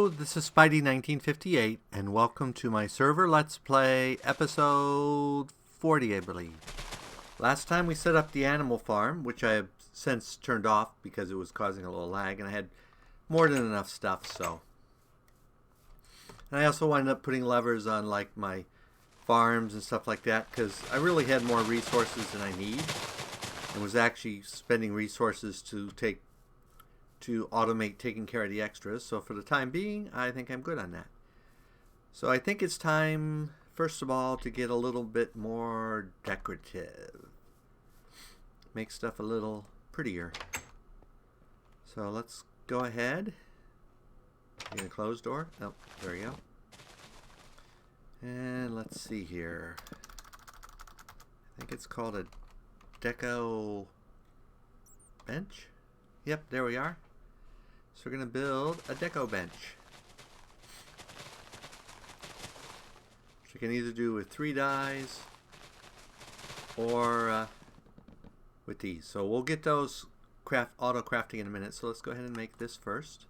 Hello, this is Spidey 1958, and welcome to my server Let's Play episode 40, I believe. Last time we set up the animal farm, which I have since turned off because it was causing a little lag, and I had more than enough stuff, so. And I also wound up putting levers on like my farms and stuff like that because I really had more resources than I need, and was actually spending resources to automate taking care of the extras. So for the time being, I think I'm good on that. So I think it's time, first of all, to get a little bit more decorative. Make stuff a little prettier. So let's go ahead. In a closed door. Oh, there we go. And let's see here. I think it's called a deco bench. Yep, there we are. So we're going to build a deco bench, which you can either do with 3 dies or with these. So we'll get those auto crafting in a minute. So let's go ahead and make this first.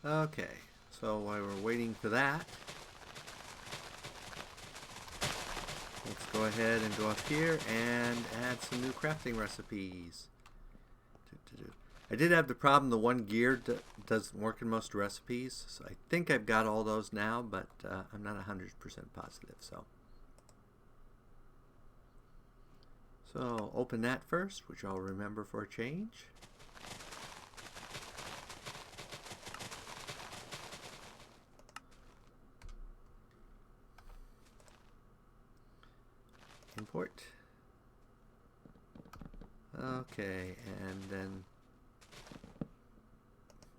Okay. So while we're waiting for that, let's go ahead and go up here and add some new crafting recipes. I did have the problem the one gear doesn't work in most recipes, so I think I've got all those now, but I'm not 100% positive. So open that first, which I'll remember for a change. Import. Okay, and then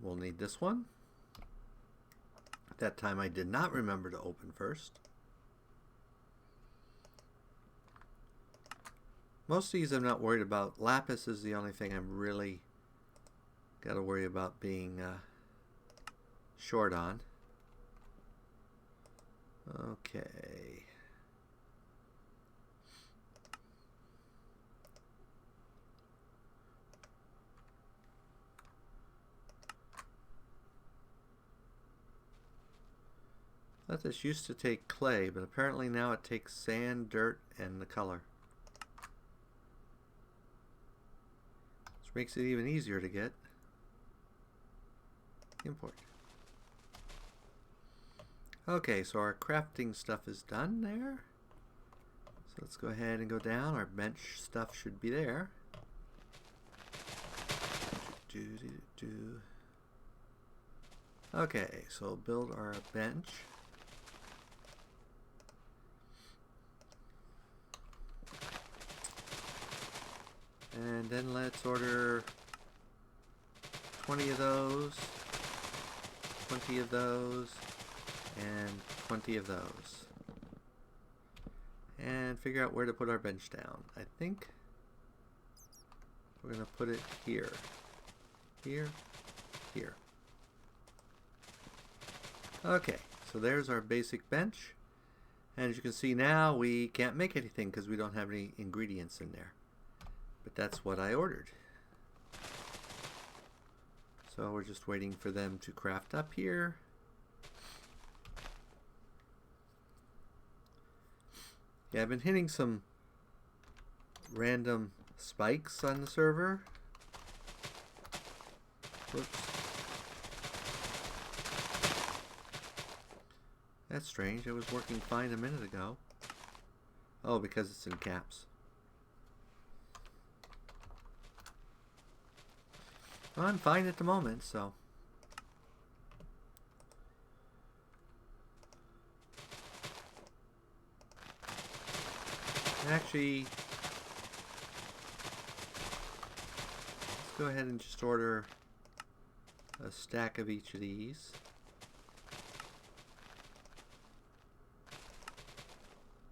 we'll need this one. That time I did not remember to open first. Most of these I'm not worried about. Lapis is the only thing I'm really got to worry about being short on. Okay. I thought this used to take clay, but apparently now it takes sand, dirt, and the color. Which makes it even easier to get. Import. Okay, so our crafting stuff is done there. So let's go ahead and go down. Our bench stuff should be there. Okay, so build our bench. And then let's order 20 of those, 20 of those, and 20 of those. And figure out where to put our bench down. I think we're going to put it here, here, here. Okay, so there's our basic bench. And as you can see now, we can't make anything because we don't have any ingredients in there. But that's what I ordered. So we're just waiting for them to craft up here. Yeah, I've been hitting some random spikes on the server. Whoops. That's strange. It was working fine a minute ago. Oh, because it's in caps. Well, I'm fine at the moment, so. Actually, let's go ahead and just order a stack of each of these.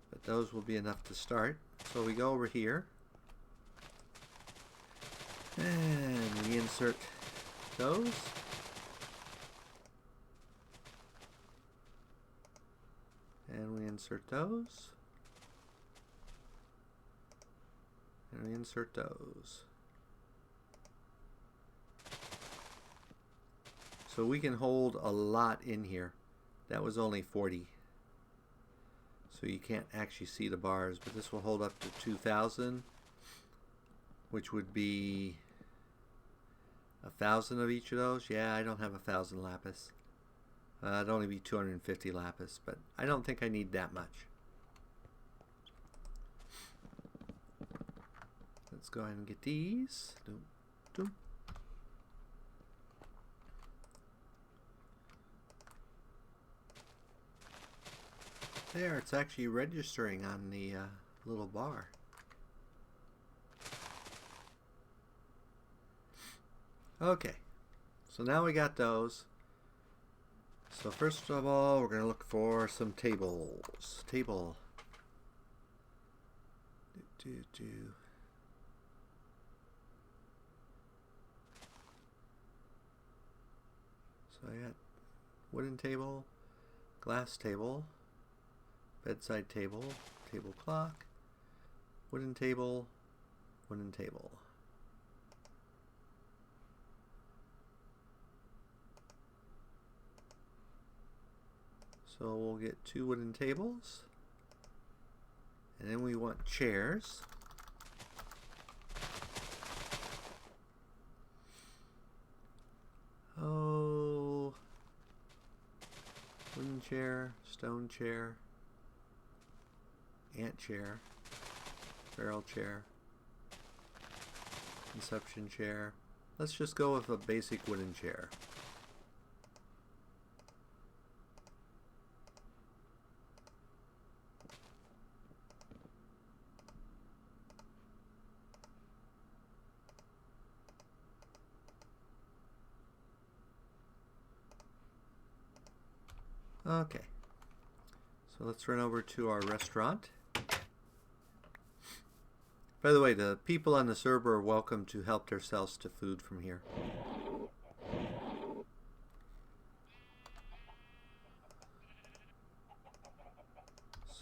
But those will be enough to start. So we go over here. And we insert those. And we insert those. And we insert those. So we can hold a lot in here. That was only 40. So you can't actually see the bars, but this will hold up to 2,000, which would be 1,000 of each of those. Yeah, I don't have 1,000 lapis. It'd only be 250 lapis, but I don't think I need that much. Let's go ahead and get these. Doom, doom. There, it's actually registering on the little bar. Okay, so now we got those. So first of all, we're going to look for some tables. Table. So I got wooden table, glass table, bedside table, table clock, wooden table, wooden table. So we'll get 2 wooden tables, and then we want chairs. Oh, wooden chair, stone chair, ant chair, barrel chair, conception chair. Let's just go with a basic wooden chair. Okay, so let's run over to our restaurant. By the way, the people on the server are welcome to help themselves to food from here.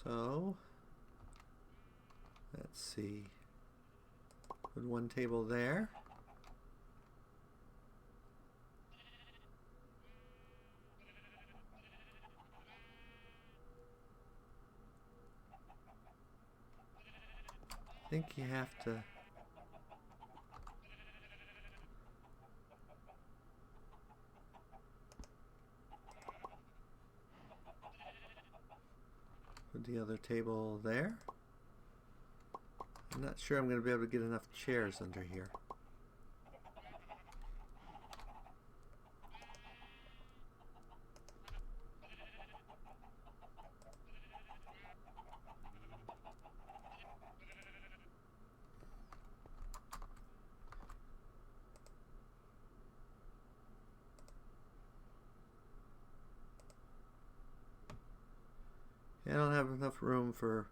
So, let's see. Put 1 table there. I think you have to put the other table there. I'm not sure I'm going to be able to get enough chairs under here. I don't have enough room for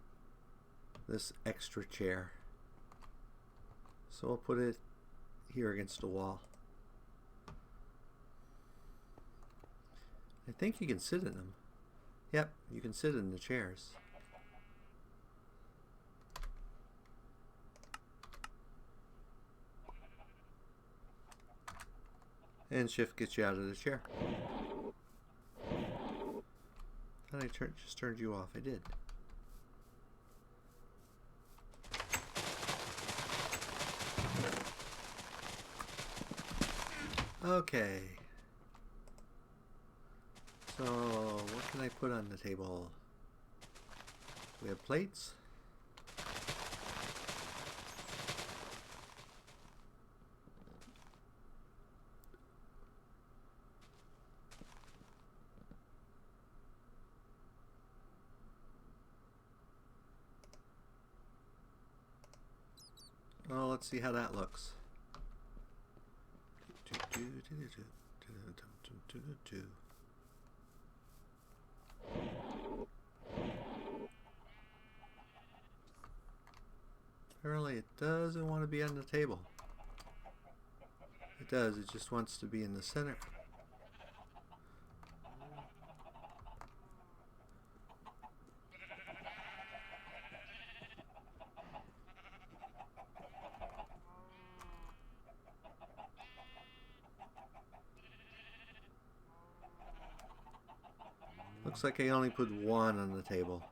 this extra chair, so I'll put it here against the wall. I think you can sit in them. Yep, you can sit in the chairs. And shift gets you out of the chair. I just turned you off. I did. Okay. So, what can I put on the table? We have plates. Well, let's see how that looks. Apparently it doesn't want to be on the table. It does, it just wants to be in the center. Looks like I only put one on the table.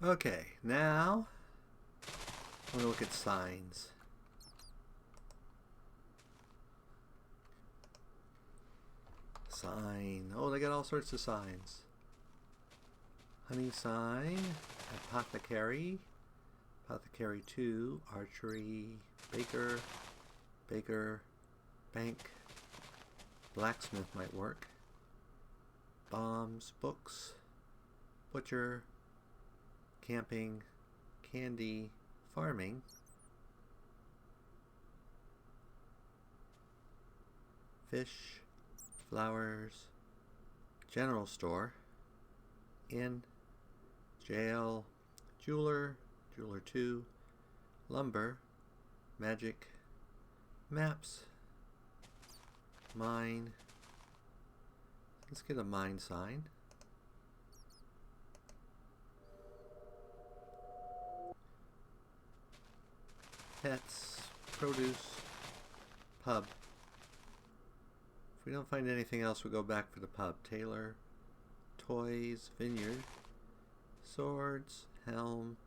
Okay, now I'm going to look at signs. Sign. Oh, they got all sorts of signs. Honey sign, apothecary, apothecary 2, archery, baker, baker, bank, blacksmith might work, bombs, books, butcher, camping, candy, farming, fish, flowers, general store, inn, jail, jeweler, jeweler 2, lumber, magic, maps, mine. Let's get a mine sign. Pets, produce, pub. If we don't find anything else, we'll go back for the pub. Tailor, toys, vineyard, swords, helm,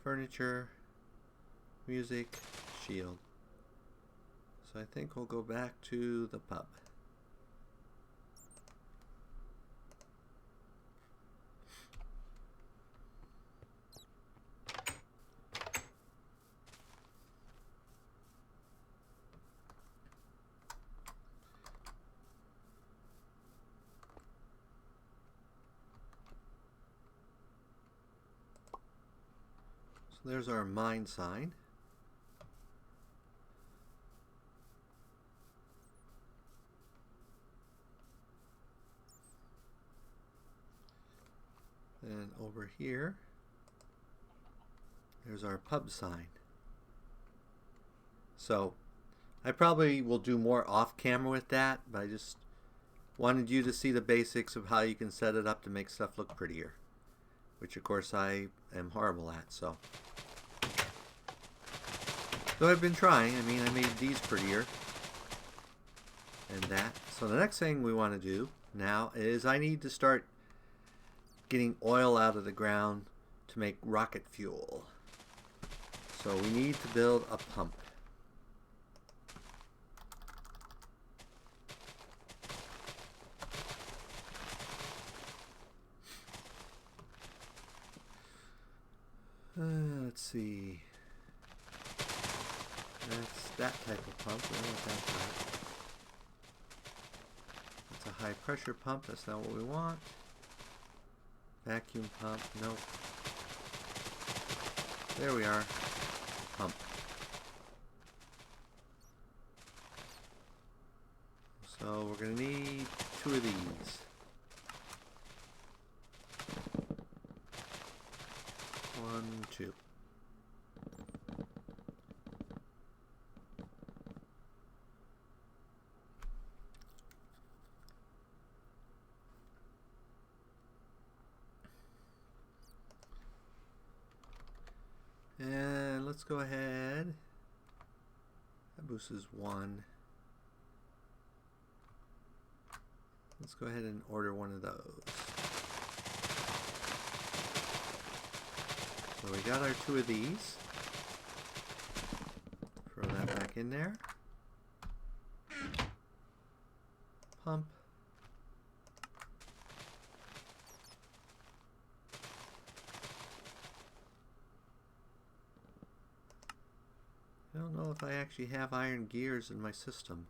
furniture, music, shield. So I think we'll go back to the pub. So there's our mine sign. And over here, there's our pub sign. So I probably will do more off camera with that, but I just wanted you to see the basics of how you can set it up to make stuff look prettier, which of course I am horrible at. So though I've been trying, I mean, I made these prettier and that. So the next thing we want to do now is I need to start getting oil out of the ground to make rocket fuel. So we need to build a pump. Let's see. That's that type of pump. We don't want that type. That's a high pressure pump. That's not what we want. Vacuum pump. Nope. There we are. Pump. So we're going to need 2 of these. 1, 2. And let's go ahead. That boost is 1. Let's go ahead and order one of those. So we got our 2 of these. Throw that back in there. Pump. I don't know if I actually have iron gears in my system.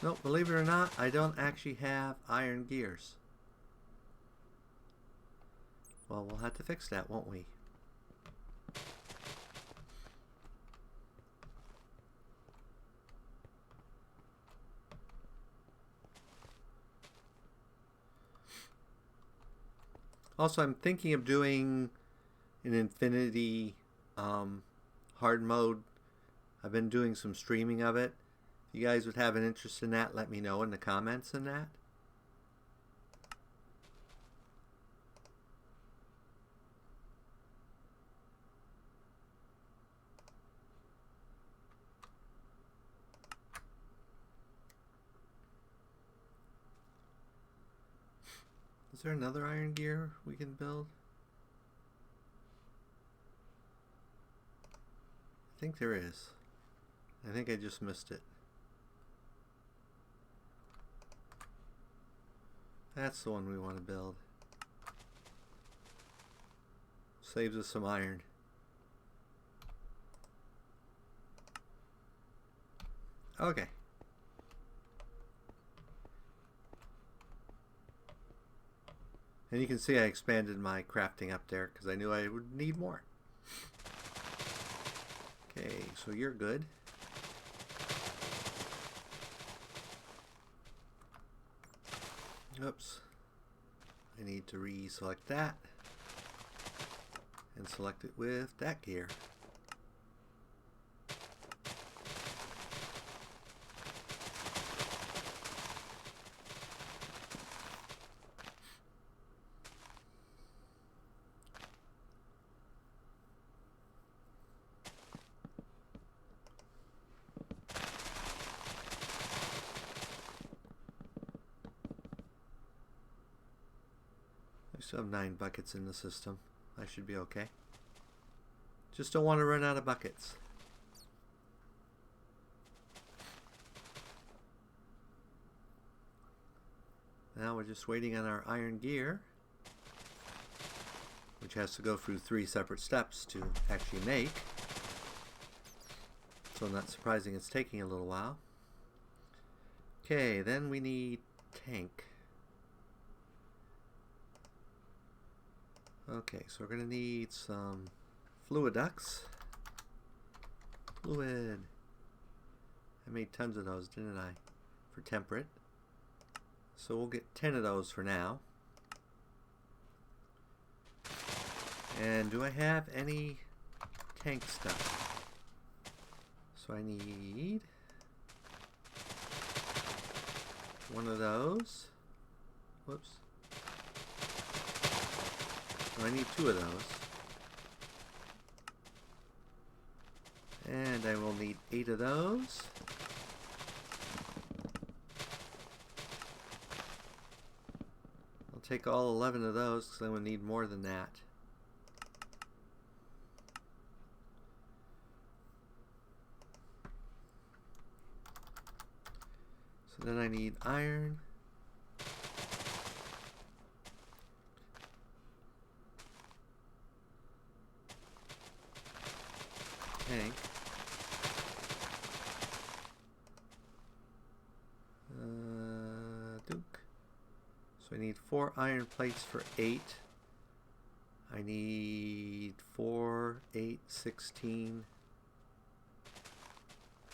Nope, believe it or not, I don't actually have iron gears. Well, we'll have to fix that, won't we? Also, I'm thinking of doing an infinity hard mode. I've been doing some streaming of it. If you guys would have an interest in that, let me know in the comments in that. Is there another iron gear we can build? I think there is. I think I just missed it. That's the one we want to build. Saves us some iron. Okay. And you can see I expanded my crafting up there because I knew I would need more. Okay, so you're good. Oops. I need to re-select that and select it with that gear. I still have 9 buckets in the system. I should be okay. Just don't want to run out of buckets. Now we're just waiting on our iron gear, which has to go through 3 separate steps to actually make. So not surprising it's taking a little while. Okay, then we need tank. Okay, so we're going to need some fluid ducts. Fluid. I made tons of those, didn't I? For temperate. So we'll get 10 of those for now. And do I have any tank stuff? So I need one of those. Whoops. I need 2 of those. And I will need 8 of those. I'll take all 11 of those because I will need more than that. So then I need iron. Tank. Duke. So I need 4 iron plates for 8. I need 4, 8, 16,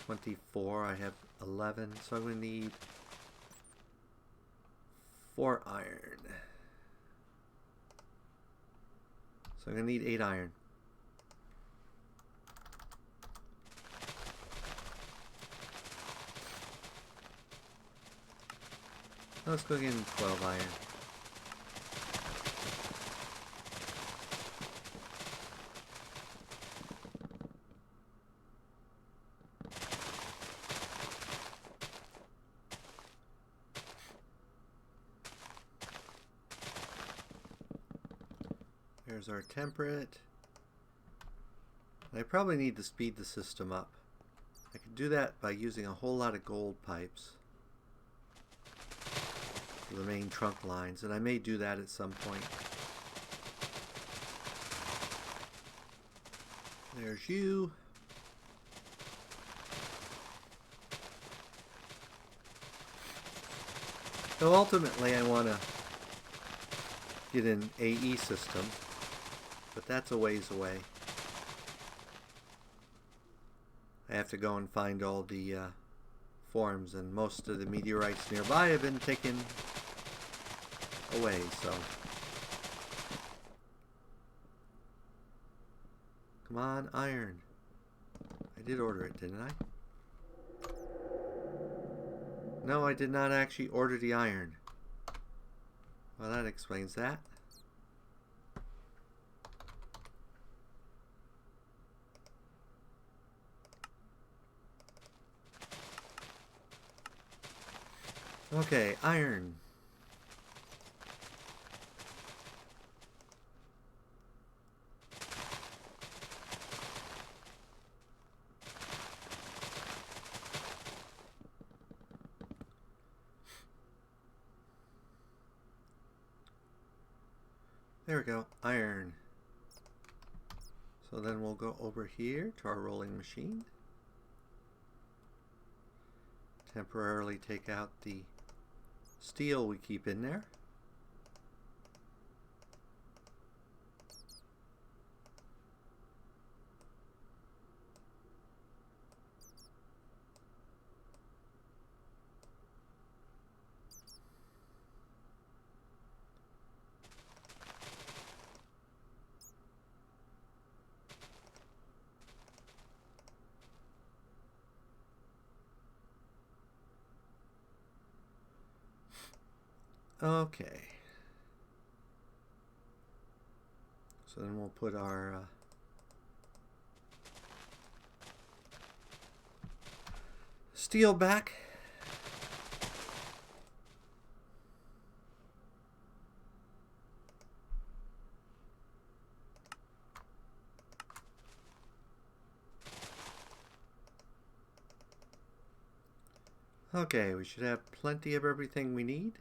24. I have 11. So I'm going to need 4 iron. So I'm going to need 8 iron. Let's go get 12 iron. There's our temperate. I probably need to speed the system up. I could do that by using a whole lot of gold pipes for the main trunk lines, and I may do that at some point. There's you. So ultimately I want to get an AE system, but that's a ways away. I have to go and find all the forms, and most of the meteorites nearby have been taken away, so come on, iron. did order it, didn't I? No, I did not actually order the iron. Well, that explains that. Okay, iron. There we go, iron. So then we'll go over here to our rolling machine. Temporarily take out the steel we keep in there. Okay. So then we'll put our steel back. Okay, we should have plenty of everything we need.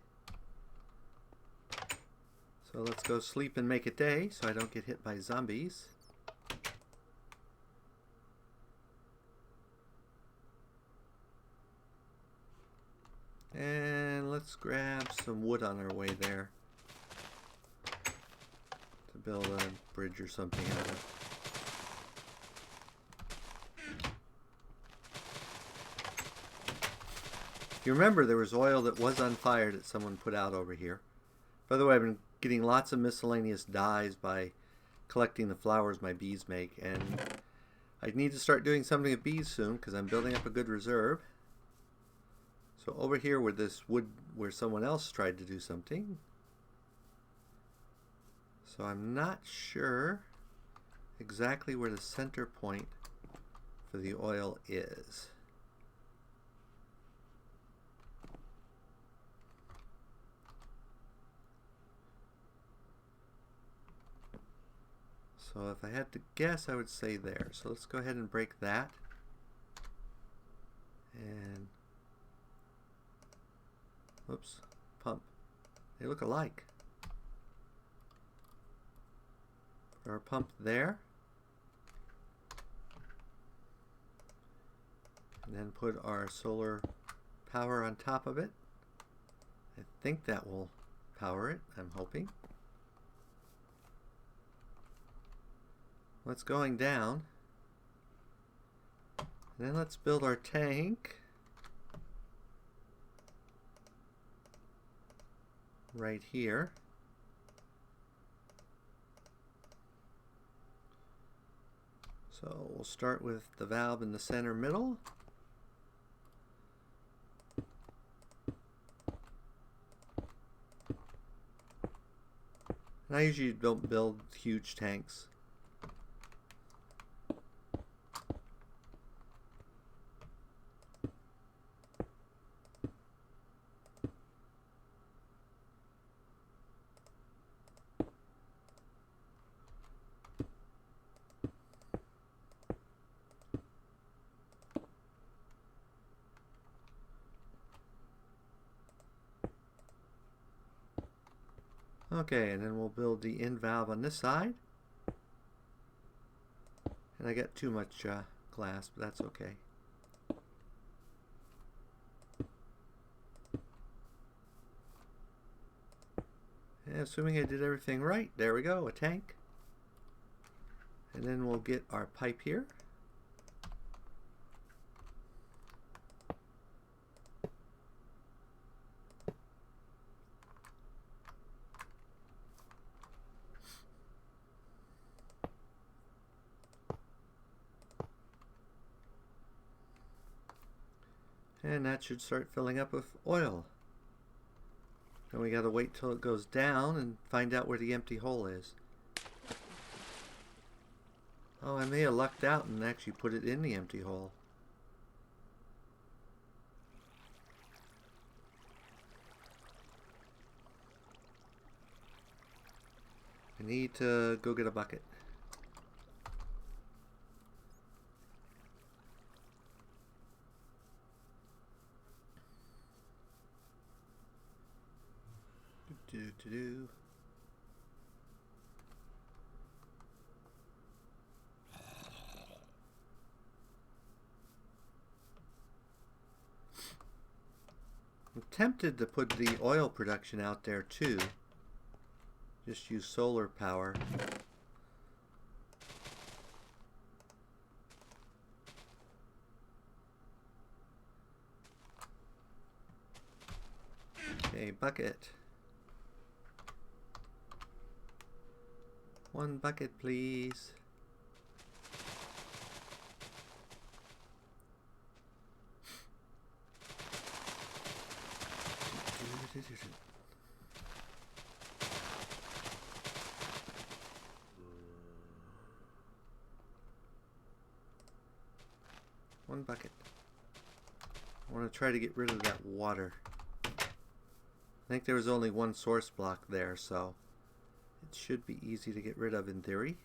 So let's go sleep and make it day so I don't get hit by zombies. And let's grab some wood on our way there to build a bridge or something out of. If you remember, there was oil that was on fire that someone put out over here. By the way, I've been getting lots of miscellaneous dyes by collecting the flowers my bees make, and I need to start doing something with bees soon because I'm building up a good reserve. So over here where this wood, where someone else tried to do something. So I'm not sure exactly where the center point for the oil is. So if I had to guess, I would say there. So let's go ahead and break that. And, whoops, pump. They look alike. Put our pump there. And then put our solar power on top of it. I think that will power it, I'm hoping. What's going down? And then let's build our tank right here. So we'll start with the valve in the center middle. And I usually don't build huge tanks. Okay, and then we'll build the in valve on this side. And I got too much glass, but that's okay. And assuming I did everything right, there we go, a tank. And then we'll get our pipe here. And that should start filling up with oil. Then we gotta wait till it goes down and find out where the empty hole is. Oh, I may have lucked out and actually put it in the empty hole. I need to go get a bucket. Do. I'm tempted to put the oil production out there too. Just use solar power. Okay, bucket. One bucket, please. One bucket. I want to try to get rid of that water. I think there was only one source block there, so it should be easy to get rid of in theory.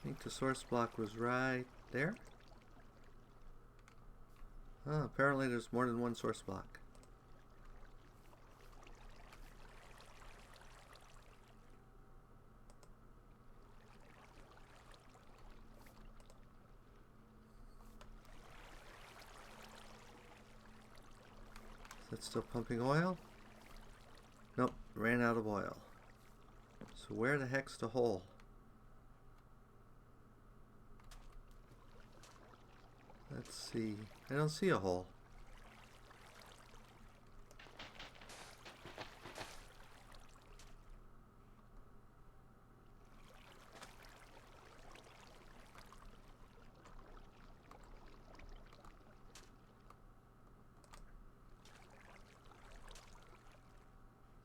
I think the source block was right there. Oh, apparently there's more than one source block. Is that still pumping oil? Nope, ran out of oil. So where the heck's the hole? Let's see. I don't see a hole.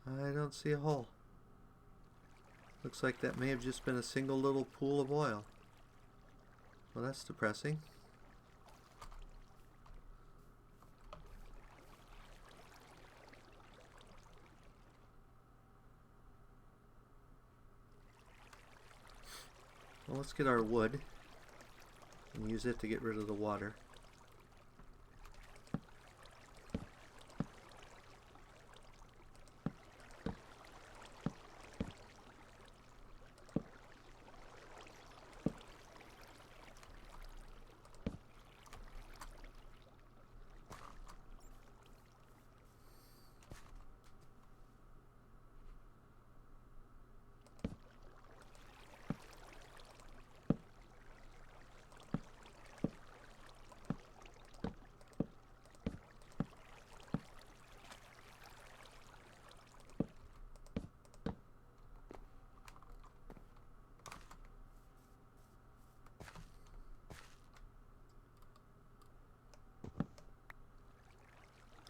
I don't see a hole. Looks like that may have just been a single little pool of oil. Well, that's depressing. Well, let's get our wood and use it to get rid of the water.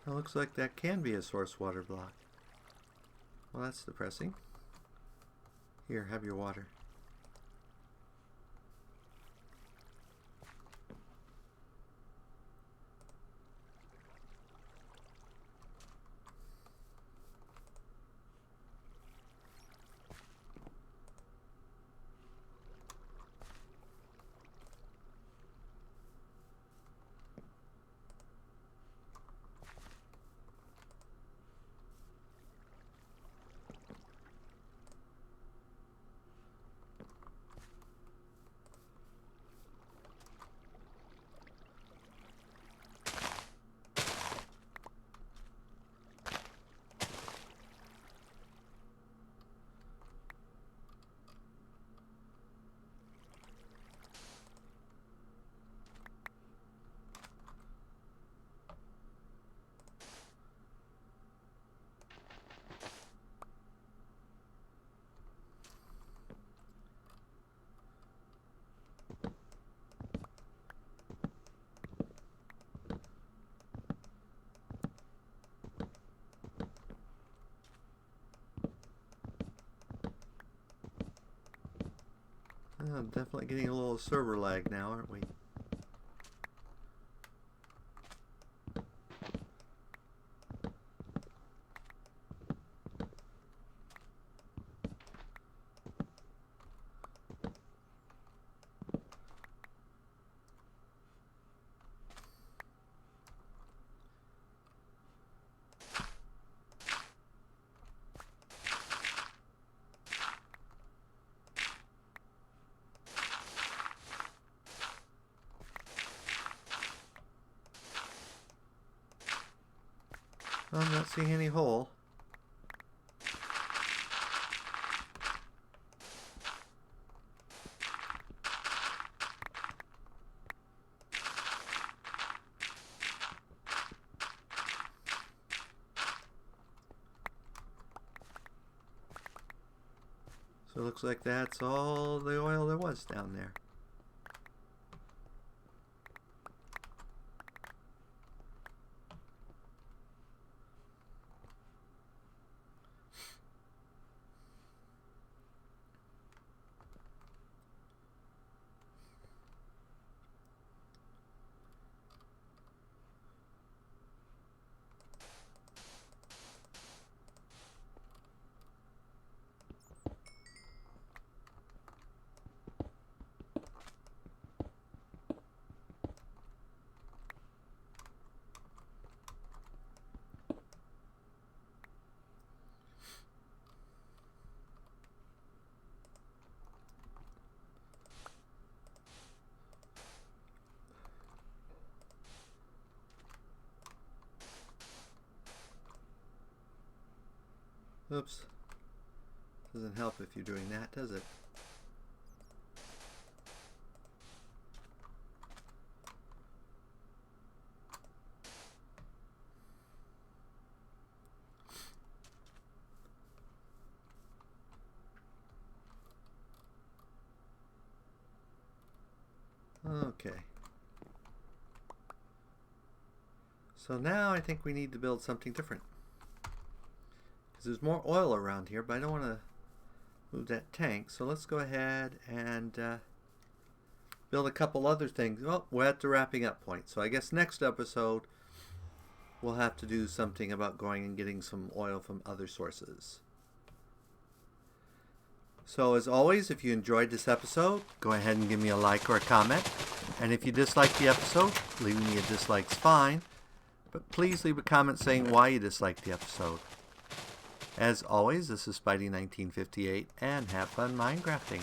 It looks like that can be a source water block. Well, that's depressing. Here, have your water. Definitely getting a little server lag now, aren't we? I'm not seeing any hole. So it looks like that's all the oil there was down there. Oops. Doesn't help if you're doing that, does it? Okay. So now I think we need to build something different. Because there's more oil around here, but I don't want to move that tank. So let's go ahead and build a couple other things. Well, we're at the wrapping up point. So I guess next episode we'll have to do something about going and getting some oil from other sources. So as always, if you enjoyed this episode, go ahead and give me a like or a comment. And if you disliked the episode, leaving me a dislike's fine. But please leave a comment saying why you disliked the episode. As always, this is Spidey 1958, and have fun Minecrafting.